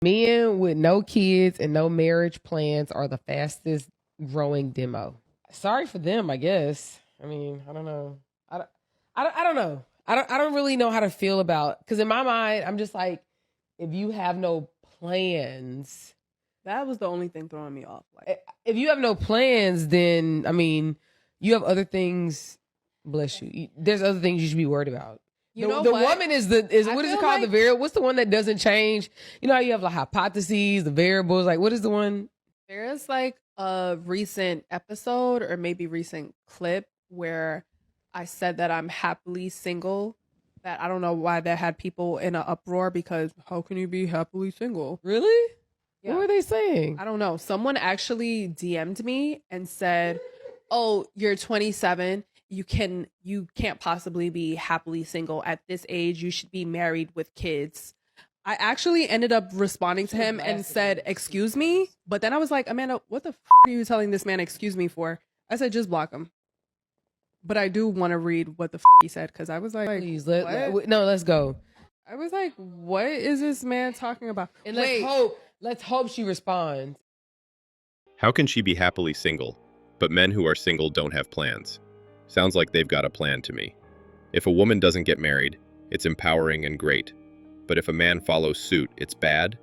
Men with no kids and no marriage plans are the fastest growing demo. Sorry for them, I guess. I mean, I don't know. I don't know. I don't really know how to feel about, because in my mind, I'm just like, if you have no plans, that was the only thing throwing me off. Like, if you have no plans, then I mean, you have other things. Bless you. There's other things you should be worried about. You know the woman is what is it called? Like, the variable. What's the one that doesn't change? You know how you have like hypotheses, the variables. Like, what is the one? There's like a recent episode or maybe recent clip where I said that I'm happily single. That I don't know why that had people in an uproar, because how can you be happily single? Really? Yeah. What were they saying? I don't know. Someone actually DM'd me and said, "Oh, you're 27. You can't possibly be happily single at this age. You should be married with kids." I actually ended up responding to him and said, "Excuse me," but then I was like, "Amanda, what the are you telling this man excuse me for?" I said, "Just block him." But I do want to read what the he said, because I was like, please, let's go. I was like, what is this man talking about? And let's hope she responds. How can she be happily single? But men who are single don't have plans. Sounds like they've got a plan to me. If a woman doesn't get married, it's empowering and great. But if a man follows suit, it's bad?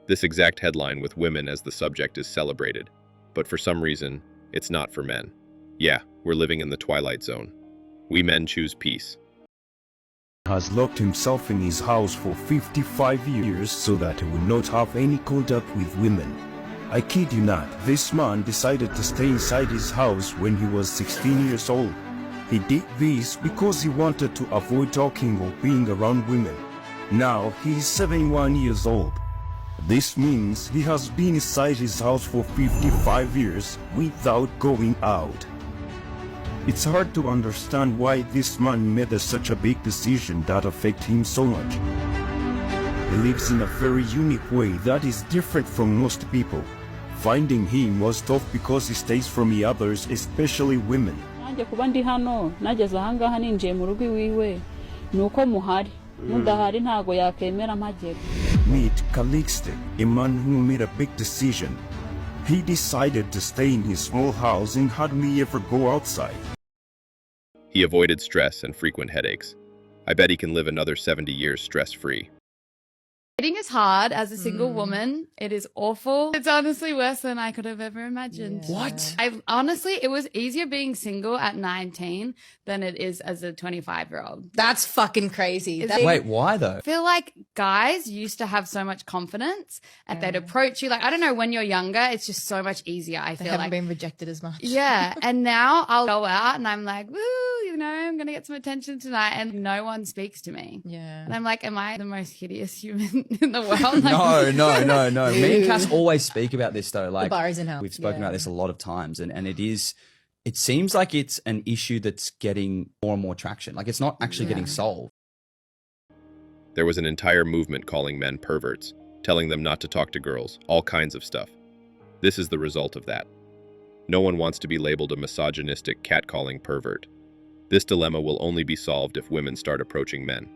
This exact headline with women as the subject is celebrated. But for some reason, it's not for men. Yeah, we're living in the twilight zone. We men choose peace. Has locked himself in his house for 55 years so that he will not have any contact with women. I kid you not, this man decided to stay inside his house when he was 16 years old. He did this because he wanted to avoid talking or being around women. Now he is 71 years old. This means he has been inside his house for 55 years without going out. It's hard to understand why this man made such a big decision that affects him so much. He lives in a very unique way that is different from most people. Finding him was tough because he stays from the others, especially women. kuba ndi hano nageze ahangaha ninjiye mu rugo iwiwe nuko muhari mudahari ntago yakemera amagero. Meet Calixte, a man who made a big decision. He decided to stay in his small house and hardly ever go outside. He avoided stress and frequent headaches. I bet he can live another 70 years stress-free. Dating is hard as a single woman. It is awful. It's honestly worse than I could have ever imagined. Yeah. What? It was easier being single at 19 than it is as a 25-year-old. That's fucking crazy. Wait, why though? I feel like guys used to have so much confidence and they'd approach you. Like, I don't know, when you're younger, it's just so much easier. I feel haven't been rejected as much. Yeah. And now I'll go out and I'm like, woo, I'm going to get some attention tonight. And no one speaks to me. Yeah. And I'm like, am I the most hideous human in the world? No. Me and Cass always speak about this though. Like, the bar is in hell. We've spoken about this a lot of times, and it seems like it's an issue that's getting more and more traction. Like, it's not actually getting solved. There was an entire movement calling men perverts, telling them not to talk to girls, all kinds of stuff. This is the result of that. No one wants to be labeled a misogynistic, catcalling pervert. This dilemma will only be solved if women start approaching men.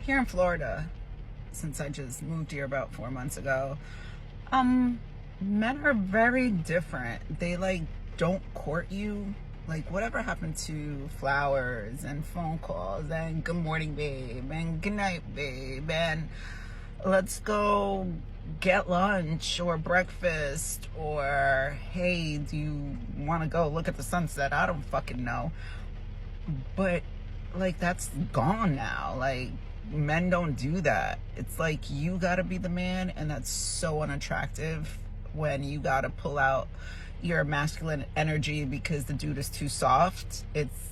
Here in Florida, since I just moved here about 4 months ago, men are very different. They don't court you. Like, whatever happened to flowers and phone calls and good morning babe and good night babe and let's go get lunch or breakfast, or hey, do you want to go look at the sunset? I don't fucking know. But that's gone now. Men don't do that. It's like, you gotta be the man, and that's so unattractive when you gotta pull out your masculine energy because the dude is too soft. It's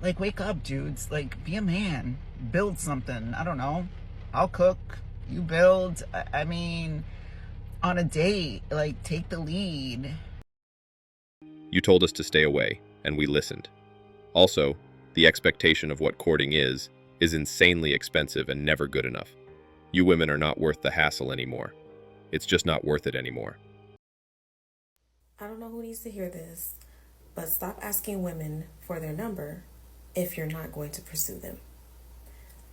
like, wake up, dudes. Be a man. Build something. I don't know. I'll cook. You build. I mean, on a date, take the lead. You told us to stay away, and we listened. Also, the expectation of what courting is insanely expensive and never good enough. You women are not worth the hassle anymore. It's just not worth it anymore. I don't know who needs to hear this, but stop asking women for their number if you're not going to pursue them.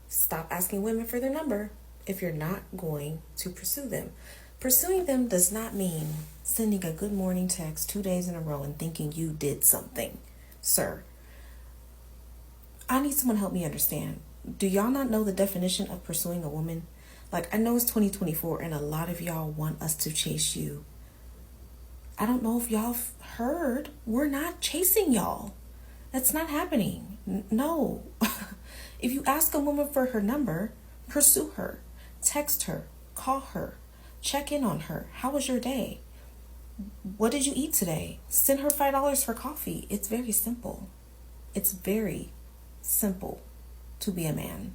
Stop asking women for their number if you're not going to pursue them. Pursuing them does not mean sending a good morning text 2 days in a row and thinking you did something. Sir, I need someone to help me understand. Do y'all not know the definition of pursuing a woman? Like, I know it's 2024 and a lot of y'all want us to chase you. I don't know if y'all heard, we're not chasing y'all. That's not happening. No. If you ask a woman for her number, pursue her, text her, call her, check in on her. How was your day? What did you eat today? Send her $5 for coffee. It's very simple. It's very simple to be a man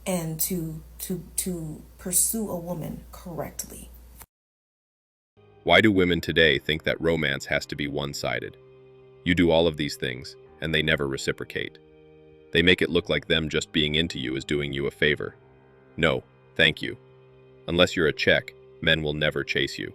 and to pursue a woman correctly. Why do women today think that romance has to be one-sided? You do all of these things, and they never reciprocate. They make it look like them just being into you is doing you a favor. No, thank you. Unless you're a check, men will never chase you.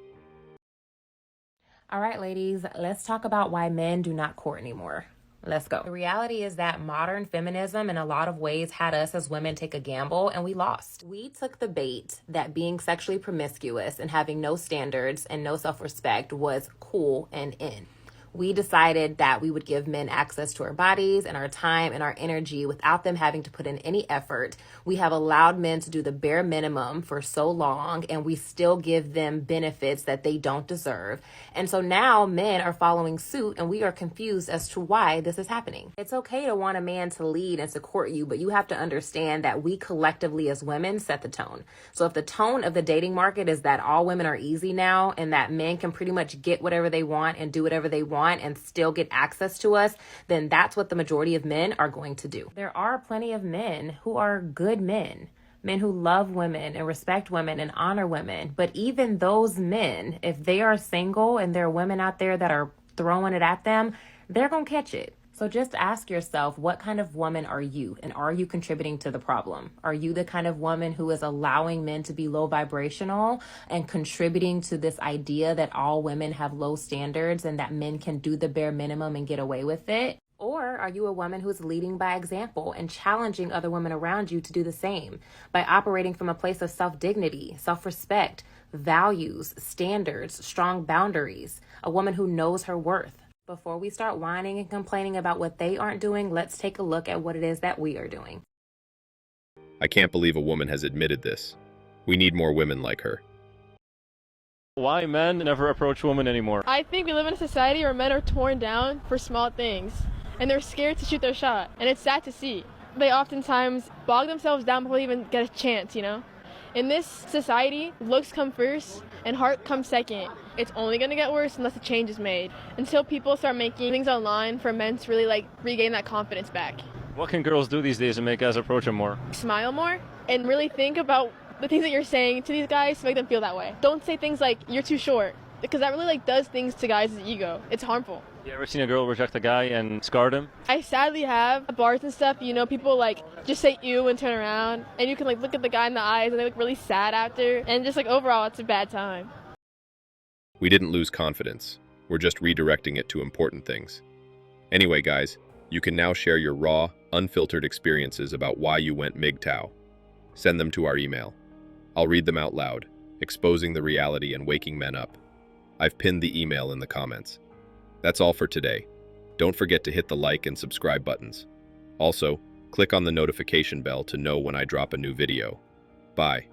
All right, ladies, let's talk about why men do not court anymore. Let's go. The reality is that modern feminism in a lot of ways had us as women take a gamble, and we lost. We took the bait that being sexually promiscuous and having no standards and no self-respect was cool and in. We decided that we would give men access to our bodies and our time and our energy without them having to put in any effort. We have allowed men to do the bare minimum for so long, and we still give them benefits that they don't deserve. And so now men are following suit, and we are confused as to why this is happening. It's okay to want a man to lead and to court you, but you have to understand that we collectively as women set the tone. So if the tone of the dating market is that all women are easy now and that men can pretty much get whatever they want and do whatever they want and still get access to us, then that's what the majority of men are going to do. There are plenty of men who are good men who love women and respect women and honor women. But even those men, if they are single and there are women out there that are throwing it at them, they're going to catch it. So just ask yourself, what kind of woman are you? And are you contributing to the problem? Are you the kind of woman who is allowing men to be low vibrational and contributing to this idea that all women have low standards and that men can do the bare minimum and get away with it? Or are you a woman who's leading by example and challenging other women around you to do the same by operating from a place of self-dignity, self-respect, values, standards, strong boundaries, a woman who knows her worth? Before we start whining and complaining about what they aren't doing, let's take a look at what it is that we are doing. I can't believe a woman has admitted this. We need more women like her. Why men never approach women anymore? I think we live in a society where men are torn down for small things, and they're scared to shoot their shot, and it's sad to see. They oftentimes bog themselves down before they even get a chance, you know? In this society, looks come first and heart comes second. It's only going to get worse unless a change is made. Until people start making things online for men to really regain that confidence back. What can girls do these days to make guys approach them more? Smile more and really think about the things that you're saying to these guys to make them feel that way. Don't say things like, you're too short, because that really does things to guys' ego. It's harmful. You ever seen a girl reject a guy and scarred him? I sadly have. At bars and stuff, you know, people just say ew and turn around, and you can look at the guy in the eyes and they look really sad after, and just overall it's a bad time. We didn't lose confidence. We're just redirecting it to important things. Anyway, guys, you can now share your raw, unfiltered experiences about why you went MGTOW. Send them to our email. I'll read them out loud, exposing the reality and waking men up. I've pinned the email in the comments. That's all for today. Don't forget to hit the like and subscribe buttons. Also, click on the notification bell to know when I drop a new video. Bye.